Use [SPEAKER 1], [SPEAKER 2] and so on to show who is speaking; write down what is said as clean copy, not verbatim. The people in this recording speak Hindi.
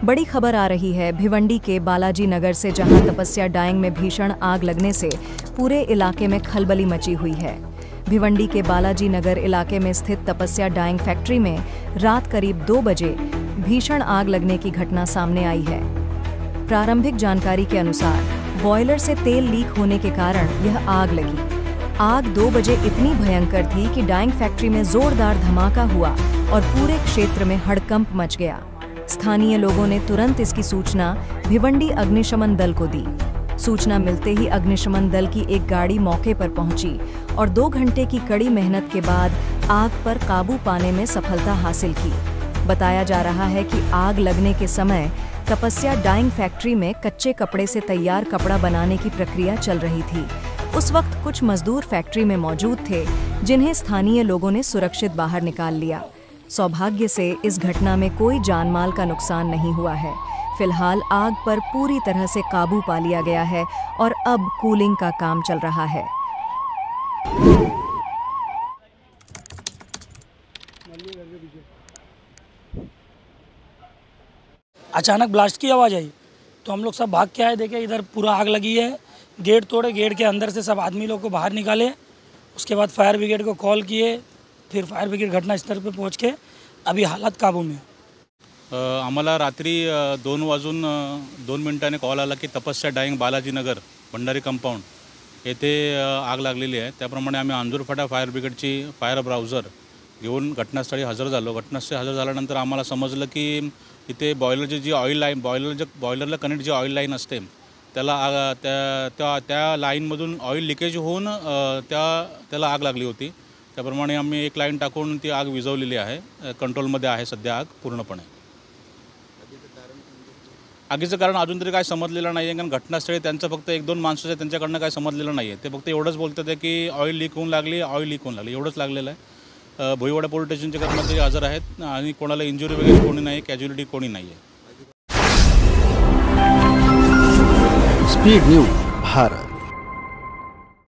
[SPEAKER 1] बड़ी खबर आ रही है भिवंडी के बालाजी नगर से, जहां तपस्या डाइंग में भीषण आग लगने से पूरे इलाके में खलबली मची हुई है। भिवंडी के बालाजी नगर इलाके में स्थित तपस्या डाइंग फैक्ट्री में रात करीब 2 बजे भीषण आग लगने की घटना सामने आई है। प्रारंभिक जानकारी के अनुसार बॉयलर से तेल लीक होने के कारण यह आग लगी। आग 2 बजे इतनी भयंकर थी कि डाइंग फैक्ट्री में जोरदार धमाका हुआ और पूरे क्षेत्र में हड़कंप मच गया। स्थानीय लोगों ने तुरंत इसकी सूचना भिवंडी अग्निशमन दल को दी। सूचना मिलते ही अग्निशमन दल की एक गाड़ी मौके पर पहुंची और 2 घंटे की कड़ी मेहनत के बाद आग पर काबू पाने में सफलता हासिल की। बताया जा रहा है कि आग लगने के समय तपस्या डाइंग फैक्ट्री में कच्चे कपड़े से तैयार कपड़ा बनाने की प्रक्रिया चल रही थी। उस वक्त कुछ मजदूर फैक्ट्री में मौजूद थे, जिन्हें स्थानीय लोगों ने सुरक्षित बाहर निकाल लिया। सौभाग्य से इस घटना में कोई जानमाल का नुकसान नहीं हुआ है। फिलहाल आग पर पूरी तरह से काबू पा लिया गया है और अब कूलिंग का काम चल रहा है।
[SPEAKER 2] अचानक ब्लास्ट की आवाज़ आई तो हम लोग सब भाग के आए, देखे इधर पूरा आग लगी है। गेट तोड़े, गेट के अंदर से सब आदमी लोग को बाहर निकाले। उसके बाद फायर ब्रिगेड को कॉल किए, फिर फायर ब्रिगेड घटनास्थल पर पहुंच के अभी हालत काबू में।
[SPEAKER 3] आम्हाला रात्री 2:02 कॉल आला की तपस्या डाइंग बालाजी नगर भंडारी कंपाऊंड येथे आग लागलेली आहे। त्याप्रमाणे आम्ही अंजूरफाटा फायर ब्रिगेडची फायर ब्राउझर घेऊन घटनास्थळी हजर झालो। घटनास्थळी हजर झाल्यानंतर आम्हाला समजलं की इथे बॉयलरची जी ऑइल लाईन बॉयलरला कनेक्ट जी ऑइल लाईन असते त्या लाईनमधून ऑइल लिकेज होऊन त्याला आग लागली होती। त्याप्रमाणे आम्ही एक लाईन टाकून ती आग विझवलेली आहे। कंट्रोलमध्ये आहे सध्या आग पूर्णपणे। आगीचं कारण अजून तरी काय समजलेलं नाही आहे, कारण घटनास्थळी त्यांचं फक्त 1-2 माणसं आहेत, त्यांच्याकडनं काय समजलेलं नाही आहे। ते फक्त एवढंच बोलतात आहे की ऑइल लीक होऊन लागली एवढंच लागलेलं आहे। भोईवाडा पोलीस स्टेशनचे कर्मचारी हजर आहेत आणि कोणाला इंजुरी वगैरे कोणी नाही, कॅज्युअलिटी कोणी नाही आहे।
[SPEAKER 4] Speed news Bharat.